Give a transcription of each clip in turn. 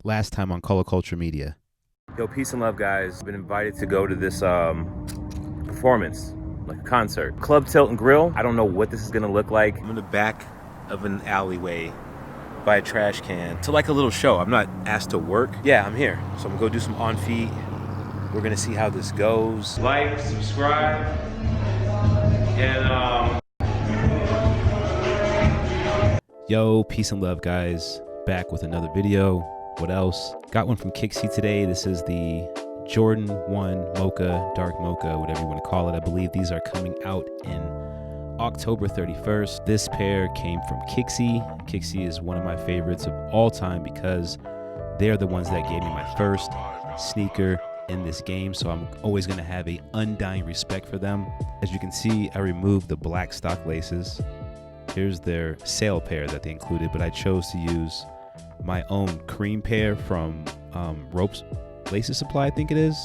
last time on Color Culture Media. Yo, peace and love, guys. I've been invited to go to this performance, like a concert. Club Tilt and Grill. I don't know what this is gonna look like. I'm in the back of an alleyway by a trash can to like a little show. I'm not asked to work. Yeah, I'm here. So I'm gonna go do some on feet. We're gonna see how this goes. Like, subscribe, and Yo, peace and love, guys. Back with another video. What else? Got one from Kixie today. This is the Jordan 1 Mocha, Dark Mocha, whatever you want to call it. I believe these are coming out in October 31st. This pair came from Kixie. Kixie is one of my favorites of all time because they're the ones that gave me my first sneaker in this game, so I'm always going to have a undying respect for them. As you can see, I removed the black stock laces. Here's their sale pair that they included, but I chose to use my own cream pair from Ropes Laces Supply, I think it is.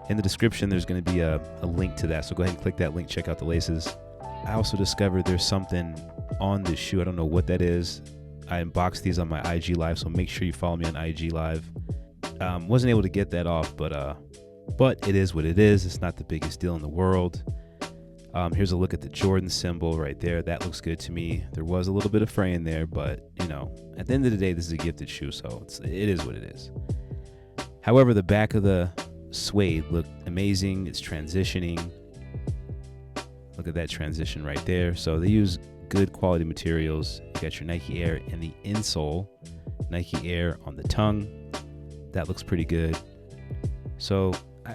In the description, there's going to be a link to that, so go ahead and click that link, check out the laces. I also discovered there's something on this shoe. I don't know what that is. I unboxed these on my IG Live, so make sure you follow me on IG Live. Wasn't able to get that off, but it is what it is. It's not the biggest deal in the world. Here's a look at the Jordan symbol right there. That looks good to me. There was a little bit of fraying there, but you know, at the end of the day, this is a gifted shoe, so it is what it is. However, the back of the suede looked amazing. It's transitioning. Look at that transition right there. So they use good quality materials. You got your Nike Air in the insole, Nike Air on the tongue. That looks pretty good. So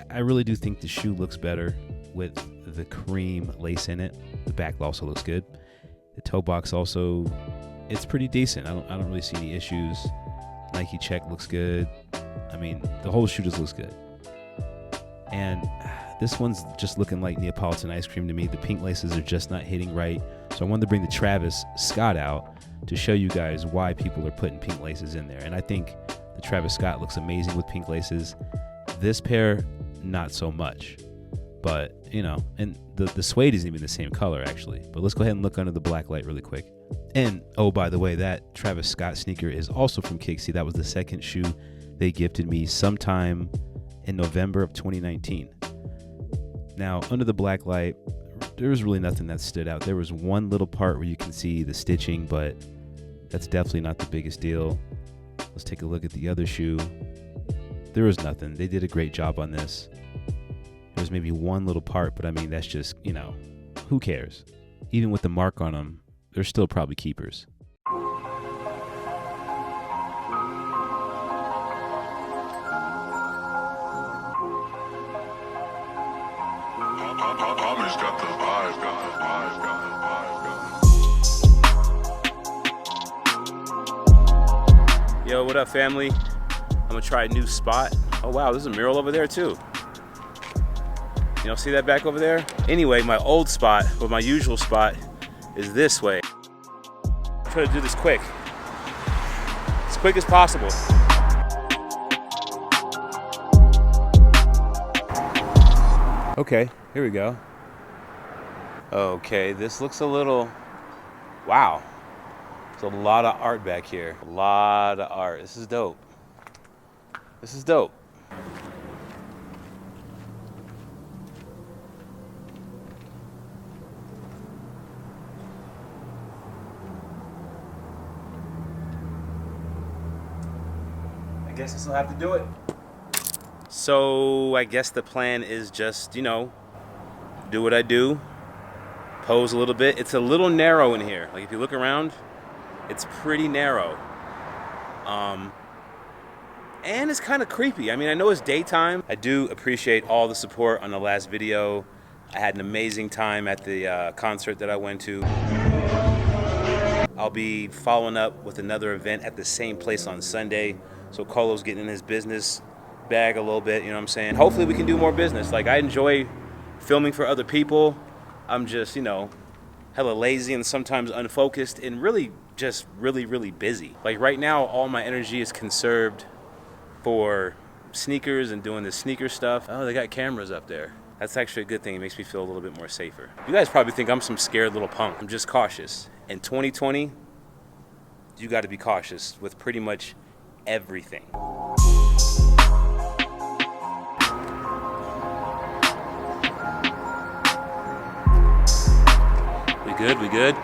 I really do think the shoe looks better with the cream lace in it. The back also looks good. The toe box also, it's pretty decent. I don't really see any issues. Nike check looks good. I mean, the whole shoe just looks good. And this one's just looking like Neapolitan ice cream to me. The pink laces are just not hitting right. So I wanted to bring the Travis Scott out to show you guys why people are putting pink laces in there. And I think the Travis Scott looks amazing with pink laces. This pair, not so much. But, you know, and the suede isn't even the same color, actually. But let's go ahead and look under the black light really quick. And, oh, by the way, that Travis Scott sneaker is also from Kixie. That was the second shoe they gifted me sometime in November of 2019. Now, under the black light, there was really nothing that stood out. There was one little part where you can see the stitching, but that's definitely not the biggest deal. Let's take a look at the other shoe. There was nothing. They did a great job on this. There's maybe one little part, but I mean, that's just, you know, who cares? Even with the mark on them, they're still probably keepers. Yo, what up, family? I'm gonna try a new spot. Oh wow, there's a mural over there too. You know, see that back over there? Anyway, my old spot, or my usual spot, is this way. I'm trying to do this quick. As quick as possible. Okay, here we go. Okay, this looks a little, wow. There's a lot of art back here. A lot of art. This is dope. This is dope. I guess this will have to do it. So I guess the plan is just, you know, do what I do, pose a little bit. It's a little narrow in here. Like if you look around, it's pretty narrow. And it's kind of creepy. I mean, I know it's daytime. I do appreciate all the support on the last video. I had an amazing time at the concert that I went to. I'll be following up with another event at the same place on Sunday. So Colo's getting in his business bag a little bit, you know what I'm saying? Hopefully we can do more business. Like, I enjoy filming for other people. I'm just, you know, hella lazy and sometimes unfocused and really just really busy. Like right now, all my energy is conserved for sneakers and doing the sneaker stuff. Oh, they got cameras up there. That's actually a good thing. It makes me feel a little bit more safer. You guys probably think I'm some scared little punk. I'm just cautious. In 2020, you got to be cautious with pretty much everything. We good? We good?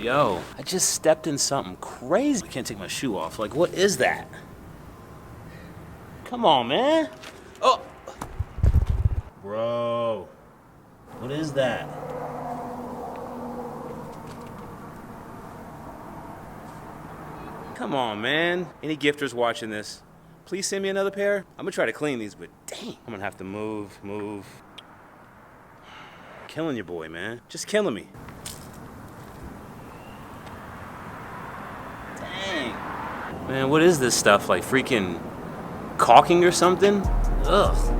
Yo. I just stepped in something crazy. I can't take my shoe off. Like, what is that? Come on, man. Oh. Bro. What is that? Come on, man. Any gifters watching this, please send me another pair. I'm gonna try to clean these, but dang. I'm gonna have to move. Killing your boy, man. Just killing me. Man, what is this stuff? Like freaking caulking or something? Ugh.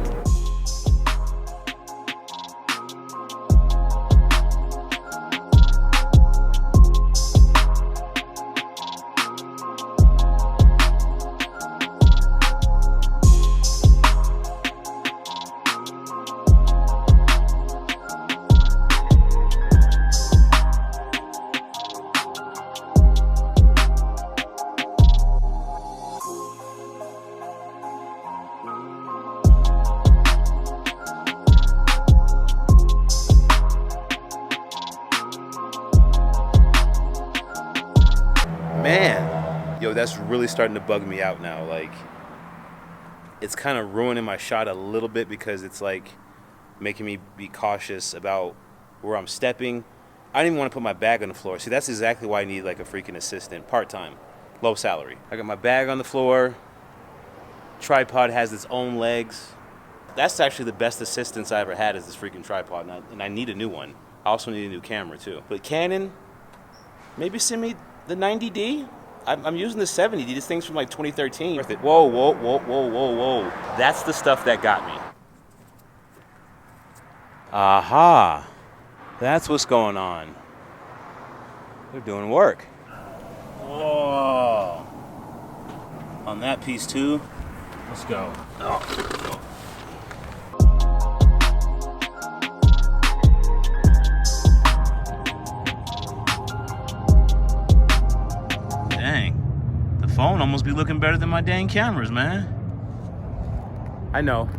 Man, yo, that's really starting to bug me out now. Like, it's kind of ruining my shot a little bit because it's like making me be cautious about where I'm stepping. I don't even want to put my bag on the floor. See, that's exactly why I need like a freaking assistant, part-time, low salary. I got my bag on the floor. Tripod has its own legs. That's actually the best assistance I ever had, is this freaking tripod, and I need a new one. I also need a new camera too. But Canon, maybe send me the 90D? I'm using the 70D. This thing's from like 2013. Whoa. That's the stuff that got me. Aha. That's what's going on. They're doing work. Whoa. On that piece too. Let's go. Oh. Dang, the phone almost be looking better than my dang cameras, man. I know,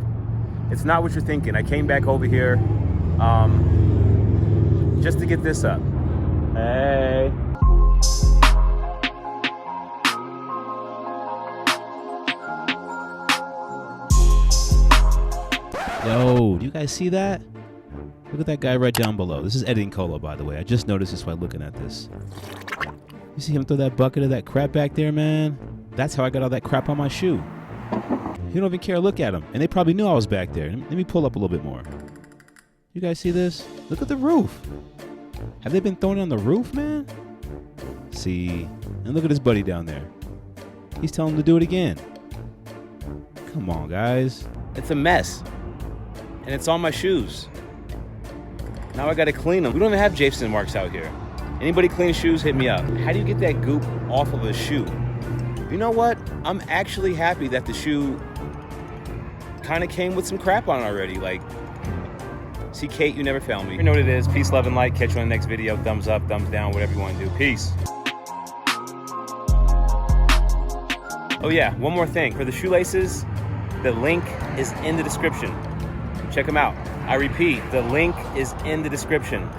it's not what you're thinking. I came back over here just to get this up. Hey. Yo, do you guys see that? Look at that guy right down below. This is editing Colo, by the way. I just noticed this while looking at this. You see him throw that bucket of that crap back there, man? That's how I got all that crap on my shoe. He don't even care. Look at him. And they probably knew I was back there. Let me pull up a little bit more. You guys see this? Look at the roof. Have they been throwing it on the roof, man? See? And look at his buddy down there. He's telling him to do it again. Come on, guys. It's a mess. And it's on my shoes. Now I gotta clean them. We don't even have Jason marks out here. Anybody clean shoes, hit me up. How do you get that goop off of a shoe? You know what? I'm actually happy that the shoe kind of came with some crap on it already. Like, see, Kate, you never fail me. You know what it is. Peace, love, and light. Catch you on the next video. Thumbs up, thumbs down, whatever you want to do. Peace. Oh yeah, one more thing. For the shoelaces, the link is in the description. Check them out. I repeat, the link is in the description.